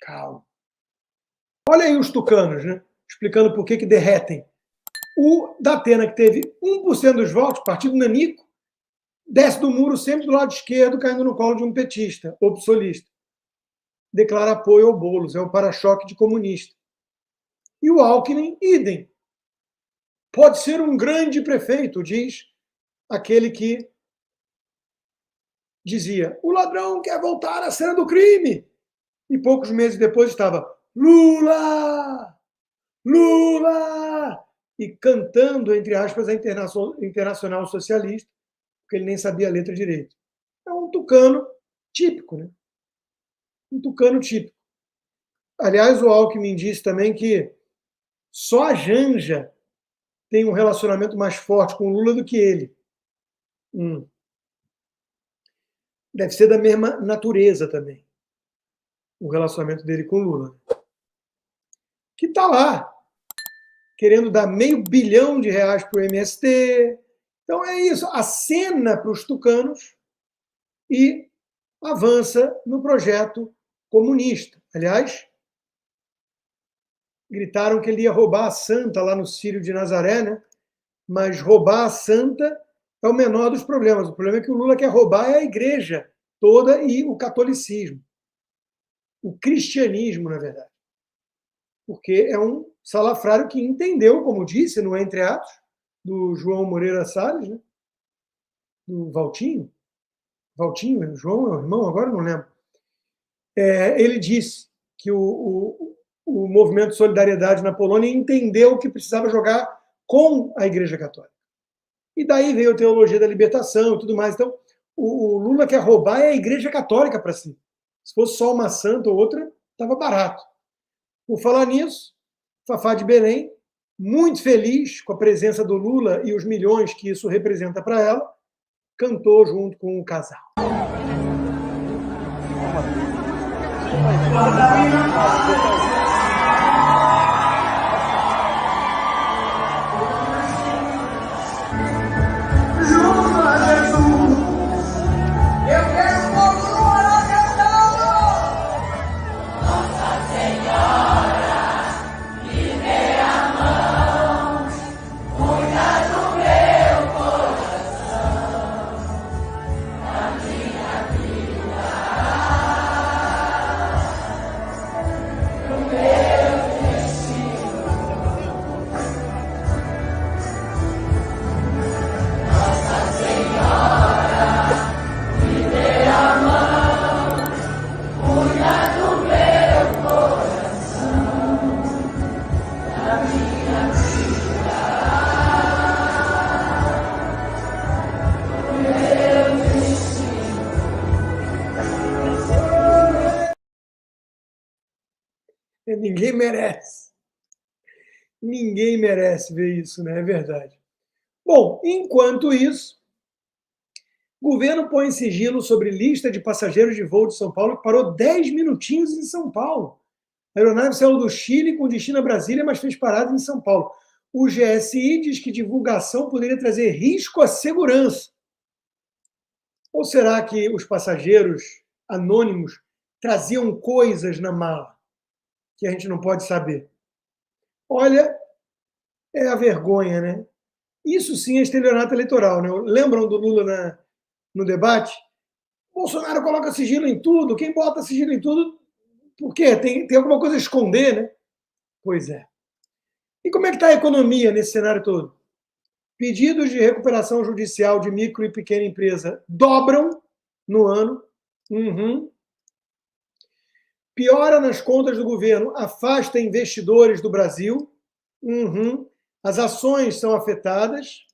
Calma. Olha aí os tucanos, né? Explicando por que derretem. O Datena, que teve 1% dos votos, partido nanico, desce do muro sempre do lado esquerdo, caindo no colo de um petista, ou psolista. Declara apoio ao Boulos, é um para-choque de comunista. E o Alckmin, idem. Pode ser um grande prefeito, diz aquele que dizia: o ladrão quer voltar à cena do crime. E poucos meses depois estava: Lula! Lula! E cantando, entre aspas, a Internacional Socialista, porque ele nem sabia a letra direito. É um tucano típico, né? Um tucano típico. Aliás, o Alckmin disse também que só a Janja tem um relacionamento mais forte com o Lula do que ele. Deve ser da mesma natureza também, o relacionamento dele com o Lula. Que está lá, querendo dar R$500 bilhão para o MST. Então é isso, acena para os tucanos e avança no projeto comunista. Aliás, gritaram que ele ia roubar a santa lá no Círio de Nazaré, né? Mas roubar a santa é o menor dos problemas. O problema é que o Lula quer roubar a igreja toda e o catolicismo. O cristianismo, na verdade. Porque é um salafrário que entendeu, como disse no Entre Atos, do João Moreira Salles, né? Do Valtinho. Valtinho, João é o irmão, agora não lembro. Ele disse que o movimento de solidariedade na Polônia entendeu que precisava jogar com a Igreja Católica. E daí veio a teologia da libertação e tudo mais. Então, o Lula quer roubar a Igreja Católica para si. Se fosse só uma santa ou outra, estava barato. Por falar nisso, Fafá de Belém, muito feliz com a presença do Lula e os milhões que isso representa para ela, cantou junto com o casal. Ninguém merece. Ninguém merece ver isso, né? É verdade. Bom, enquanto isso, o governo põe sigilo sobre lista de passageiros de voo de São Paulo que parou 10 minutinhos em São Paulo. A aeronave saiu do Chile com destino a Brasília, mas fez parada em São Paulo. O GSI diz que divulgação poderia trazer risco à segurança. Ou será que os passageiros anônimos traziam coisas na mala que a gente não pode saber? Olha, é a vergonha, né? Isso sim é estelionato eleitoral, né? Lembram do Lula no debate? Bolsonaro coloca sigilo em tudo. Quem bota sigilo em tudo, por quê? Tem alguma coisa a esconder, né? Pois é. E como é que está a economia nesse cenário todo? Pedidos de recuperação judicial de micro e pequena empresa dobram no ano. Piora nas contas do governo, afasta investidores do Brasil. As ações são afetadas.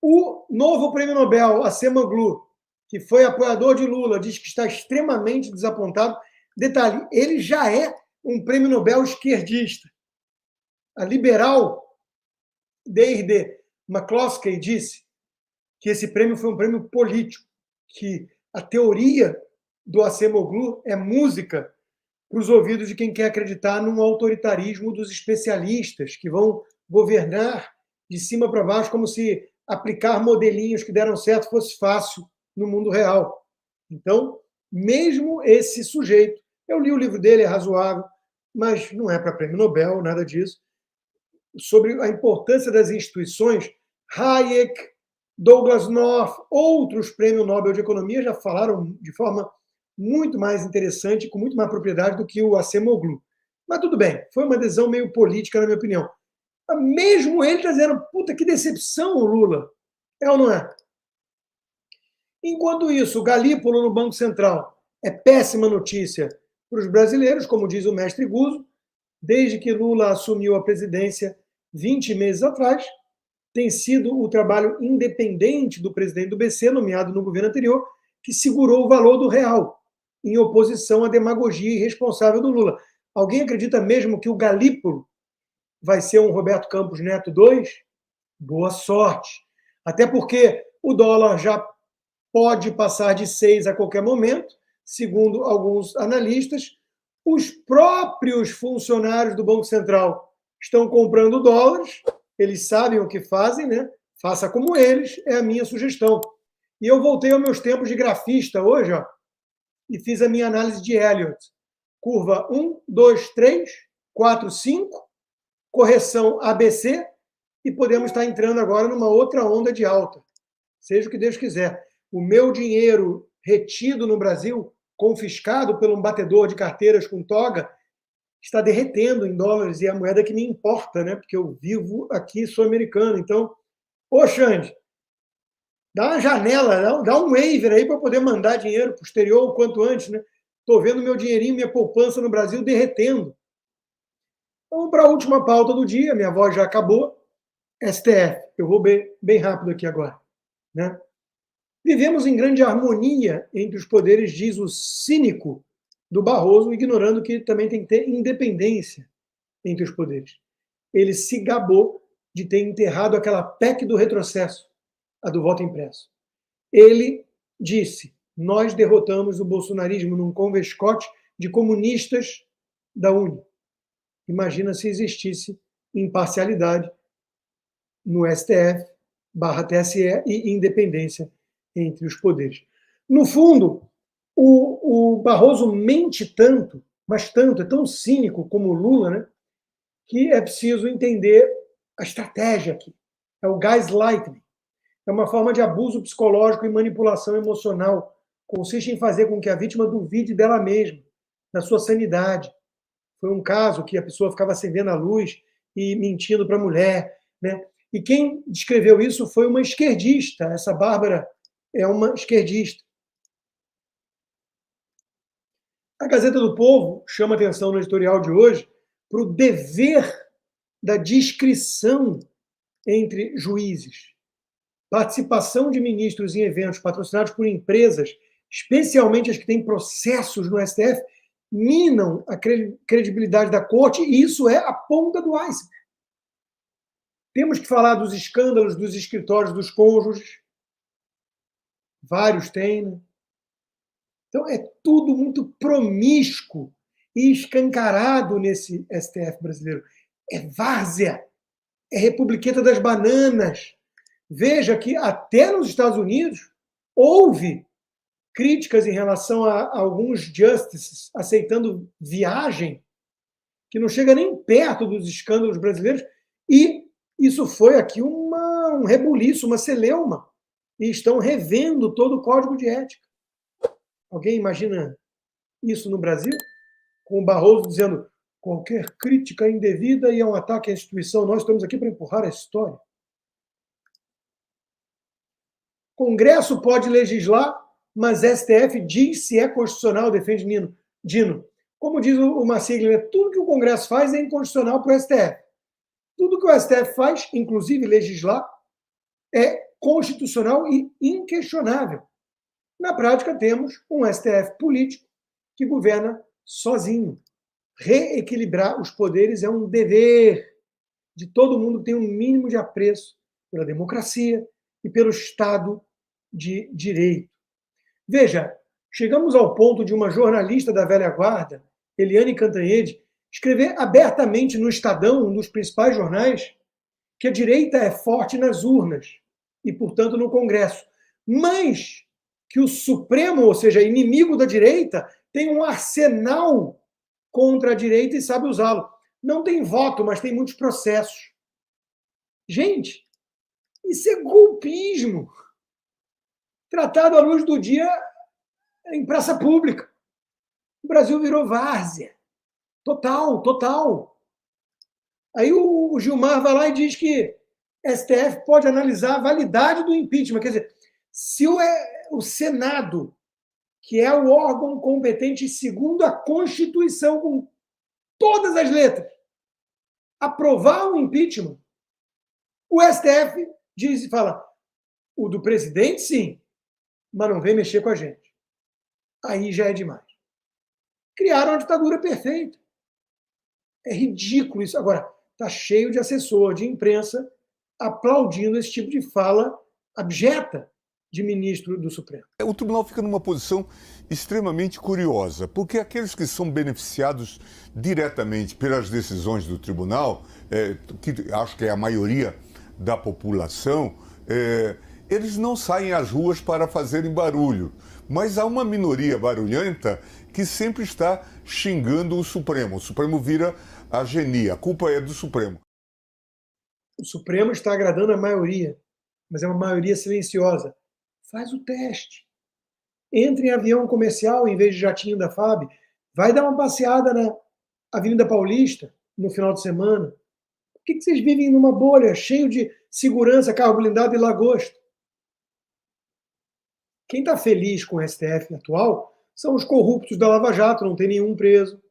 O novo prêmio Nobel, Acemoglu, que foi apoiador de Lula, diz que está extremamente desapontado. Detalhe, ele já é um prêmio Nobel esquerdista. A liberal Deirdre McCloskey disse que esse prêmio foi um prêmio político, que a teoria do Acemoglu é música para os ouvidos de quem quer acreditar num autoritarismo dos especialistas que vão governar de cima para baixo como se aplicar modelinhos que deram certo fosse fácil no mundo real. Então, mesmo esse sujeito Eu li o livro dele, é razoável, mas não é para prêmio Nobel, nada disso. Sobre a importância das instituições, Hayek, Douglas North, outros prêmios Nobel de Economia já falaram de forma muito mais interessante, com muito mais propriedade do que o Acemoglu. Mas tudo bem, foi uma decisão meio política, na minha opinião. Mas mesmo ele está dizendo, puta, que decepção o Lula. É ou não é? Enquanto isso, o Galípolo no Banco Central é péssima notícia para os brasileiros, como diz o mestre Guzzo, desde que Lula assumiu a presidência 20 meses atrás, tem sido o trabalho independente do presidente do BC, nomeado no governo anterior, que segurou o valor do real, em oposição à demagogia irresponsável do Lula. Alguém acredita mesmo que o Galípolo vai ser um Roberto Campos Neto 2? Boa sorte. Até porque o dólar já pode passar de 6 a qualquer momento, segundo alguns analistas. Os próprios funcionários do Banco Central estão comprando dólares, eles sabem o que fazem, né? Faça como eles, é a minha sugestão. E eu voltei aos meus tempos de grafista hoje, ó, e fiz a minha análise de Elliott. Curva 1, 2, 3, 4, 5, correção ABC, e podemos estar entrando agora numa outra onda de alta. Seja o que Deus quiser. O meu dinheiro retido no Brasil, confiscado por um batedor de carteiras com toga, está derretendo em dólares, e é a moeda que me importa, né? Porque eu vivo aqui, sou americano. Então, ô Xande, dá uma janela, dá um waiver aí para poder mandar dinheiro para o exterior o quanto antes, né? Estou vendo meu dinheirinho, minha poupança no Brasil derretendo. Vamos para a última pauta do dia, minha voz já acabou. STF, eu vou bem rápido aqui agora, né? Vivemos em grande harmonia entre os poderes, diz o cínico do Barroso, ignorando que também tem que ter independência entre os poderes. Ele se gabou de ter enterrado aquela PEC do retrocesso, a do voto impresso. Ele disse, nós derrotamos o bolsonarismo num convescote de comunistas da Uni. Imagina se existisse imparcialidade no STF/TSE e independência entre os poderes. No fundo, o Barroso mente tanto, mas tanto, é tão cínico como o Lula, né, que é preciso entender a estratégia aqui. É o gaslighting. É uma forma de abuso psicológico e manipulação emocional. Consiste em fazer com que a vítima duvide dela mesma, da sua sanidade. Foi um caso que a pessoa ficava acendendo a luz e mentindo para a mulher, né? E quem descreveu isso foi uma esquerdista. Essa Bárbara é uma esquerdista. A Gazeta do Povo chama atenção no editorial de hoje para o dever da discrição entre juízes. Participação de ministros em eventos patrocinados por empresas, especialmente as que têm processos no STF, minam a credibilidade da corte, e isso é a ponta do iceberg. Temos que falar dos escândalos dos escritórios dos cônjuges. Vários têm, né? Então, é tudo muito promíscuo e escancarado nesse STF brasileiro. É várzea, é republiqueta das bananas. Veja que até nos Estados Unidos houve críticas em relação a alguns justices aceitando viagem que não chega nem perto dos escândalos brasileiros, e isso foi aqui um rebuliço, uma celeuma, e estão revendo todo o código de ética. Alguém imagina isso no Brasil? Com o Barroso dizendo qualquer crítica indevida e é um ataque à instituição, nós estamos aqui para empurrar a história. Congresso pode legislar, mas STF diz se é constitucional, defende Dino. Como diz o Marsiglia, tudo que o Congresso faz é inconstitucional para o STF. Tudo que o STF faz, inclusive legislar, é constitucional e inquestionável. Na prática, temos um STF político que governa sozinho. Reequilibrar os poderes é um dever de todo mundo que tem um mínimo de apreço pela democracia e pelo Estado de Direito. Veja, chegamos ao ponto de uma jornalista da velha guarda, Eliane Cantanhede, escrever abertamente no Estadão, um dos principais jornais, que a direita é forte nas urnas e, portanto, no Congresso, mas que o Supremo, ou seja, inimigo da direita, tem um arsenal contra a direita e sabe usá-lo. Não tem voto, mas tem muitos processos. Gente, isso é golpismo. Tratado à luz do dia em praça pública. O Brasil virou várzea. Total, total. Aí o Gilmar vai lá e diz que STF pode analisar a validade do impeachment. Quer dizer, se o Senado, que é o órgão competente segundo a Constituição, com todas as letras, aprovar o impeachment, o STF diz e fala, o do presidente, sim, mas não vem mexer com a gente. Aí já é demais. Criaram uma ditadura perfeita. É ridículo isso. Agora, está cheio de assessor de imprensa aplaudindo esse tipo de fala abjeta de ministro do Supremo. O tribunal fica numa posição extremamente curiosa, porque aqueles que são beneficiados diretamente pelas decisões do tribunal, que acho que é a maioria da população, eles não saem às ruas para fazerem barulho. Mas há uma minoria barulhenta que sempre está xingando o Supremo. O Supremo vira a genia. A culpa é do Supremo. O Supremo está agradando a maioria, mas é uma maioria silenciosa. Faz o teste. Entra em avião comercial em vez de jatinho da FAB. Vai dar uma passeada na Avenida Paulista no final de semana. Por que vocês vivem numa bolha cheio de segurança, carro blindado e lagosta? Quem está feliz com o STF atual são os corruptos da Lava Jato, não tem nenhum preso.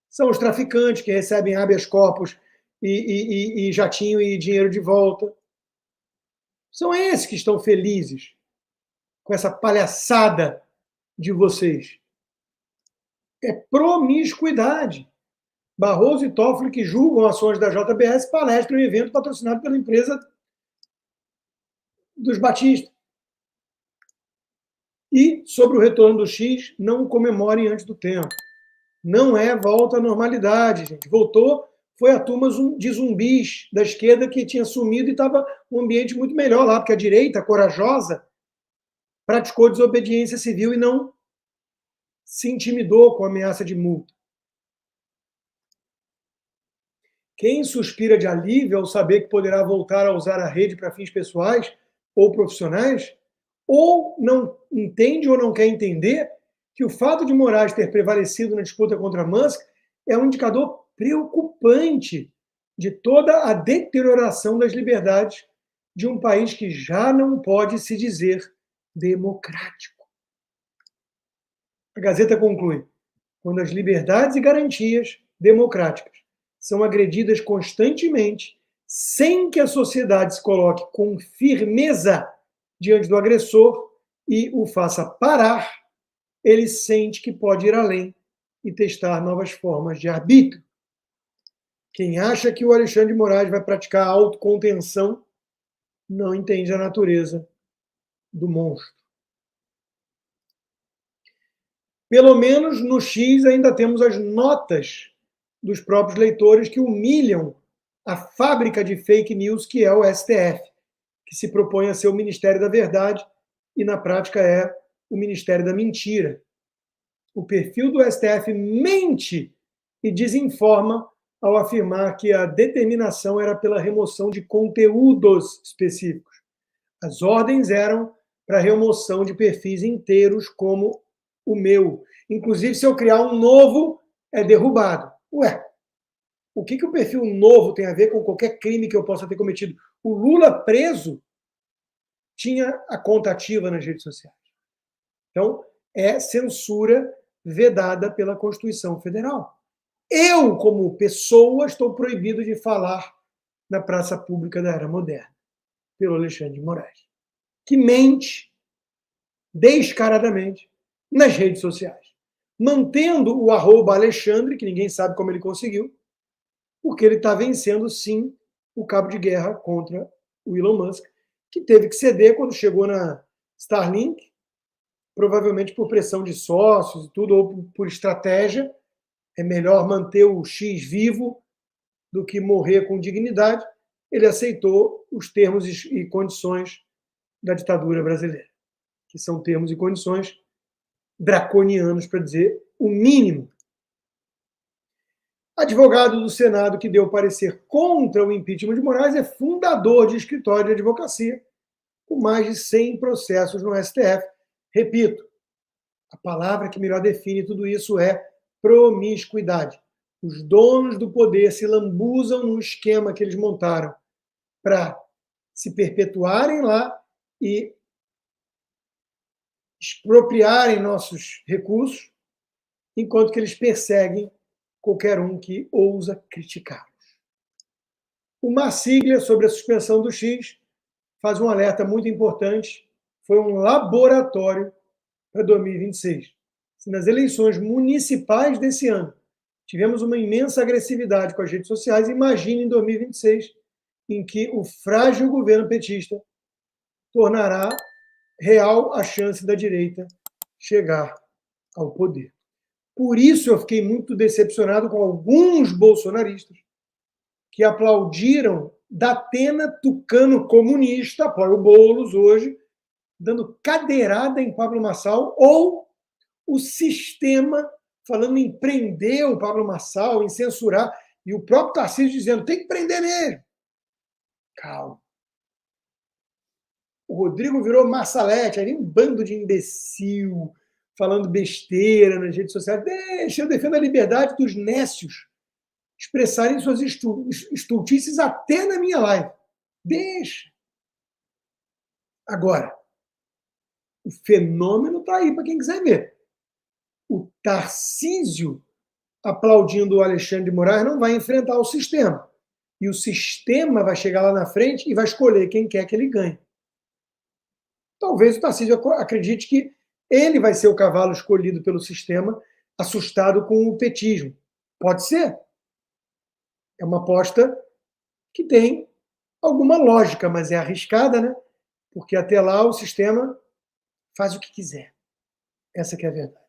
São os traficantes que recebem habeas corpus e jatinho e dinheiro de volta. São esses que estão felizes com essa palhaçada de vocês. É promiscuidade. Barroso e Toffoli, que julgam ações da JBS, palestram em evento patrocinado pela empresa dos Batista. E, sobre o retorno do X, não comemorem antes do tempo. Não é volta à normalidade, gente. Voltou, foi a turma de zumbis da esquerda que tinha sumido e estava um ambiente muito melhor lá, porque a direita, corajosa, praticou desobediência civil e não se intimidou com a ameaça de multa. Quem suspira de alívio ao saber que poderá voltar a usar a rede para fins pessoais ou profissionais, ou não entende ou não quer entender que o fato de Moraes ter prevalecido na disputa contra Musk é um indicador preocupante de toda a deterioração das liberdades de um país que já não pode se dizer democrático. A Gazeta conclui: quando as liberdades e garantias democráticas são agredidas constantemente, sem que a sociedade se coloque com firmeza diante do agressor e o faça parar, ele sente que pode ir além e testar novas formas de arbítrio. Quem acha que o Alexandre de Moraes vai praticar autocontenção não entende a natureza do monstro. Pelo menos no X ainda temos as notas dos próprios leitores que humilham a fábrica de fake news que é o STF, que se propõe a ser o Ministério da Verdade e, na prática, é o Ministério da Mentira. O perfil do STF mente e desinforma ao afirmar que a determinação era pela remoção de conteúdos específicos. As ordens eram para remoção de perfis inteiros como o meu. Inclusive, se eu criar um novo, é derrubado. Ué, o que o perfil novo tem a ver com qualquer crime que eu possa ter cometido? O Lula preso tinha a conta ativa nas redes sociais. Então, é censura vedada pela Constituição Federal. Eu, como pessoa, estou proibido de falar na praça pública da era moderna, pelo Alexandre de Moraes, que mente descaradamente nas redes sociais, mantendo o @Alexandre, que ninguém sabe como ele conseguiu, porque ele está vencendo, sim, o cabo de guerra contra o Elon Musk, que teve que ceder quando chegou na Starlink, provavelmente por pressão de sócios e tudo, ou por estratégia. É melhor manter o X vivo do que morrer com dignidade. Ele aceitou os termos e condições da ditadura brasileira, que são termos e condições draconianos, para dizer o mínimo. Advogado do Senado que deu parecer contra o impeachment de Moraes é fundador de escritório de advocacia, com mais de 100 processos no STF. Repito, a palavra que melhor define tudo isso é promiscuidade. Os donos do poder se lambuzam no esquema que eles montaram para se perpetuarem lá e expropriarem nossos recursos, enquanto que eles perseguem qualquer um que ousa criticá-los. Uma sigla sobre a suspensão do X faz um alerta muito importante. Foi um laboratório para 2026. Se nas eleições municipais desse ano tivemos uma imensa agressividade com as redes sociais, imagine em 2026, em que o frágil governo petista tornará real a chance da direita chegar ao poder. Por isso eu fiquei muito decepcionado com alguns bolsonaristas que aplaudiram Datena Tucano comunista, apoia o Boulos hoje, dando cadeirada em Pablo Marçal, ou o sistema falando em prender o Pablo Marçal, em censurar, e o próprio Tarcísio dizendo, tem que prender mesmo. Calma. O Rodrigo virou Marsalete, aí um bando de imbecil, falando besteira nas redes sociais. Deixa, eu defendo a liberdade dos nécios expressarem suas estultices até na minha live. Deixa. Agora, o fenômeno está aí para quem quiser ver. O Tarcísio aplaudindo o Alexandre de Moraes não vai enfrentar o sistema. E o sistema vai chegar lá na frente e vai escolher quem quer que ele ganhe. Talvez o Tarcísio acredite que ele vai ser o cavalo escolhido pelo sistema, assustado com o petismo. Pode ser. É uma aposta que tem alguma lógica, mas é arriscada, né? Porque até lá o sistema faz o que quiser. Essa que é a verdade.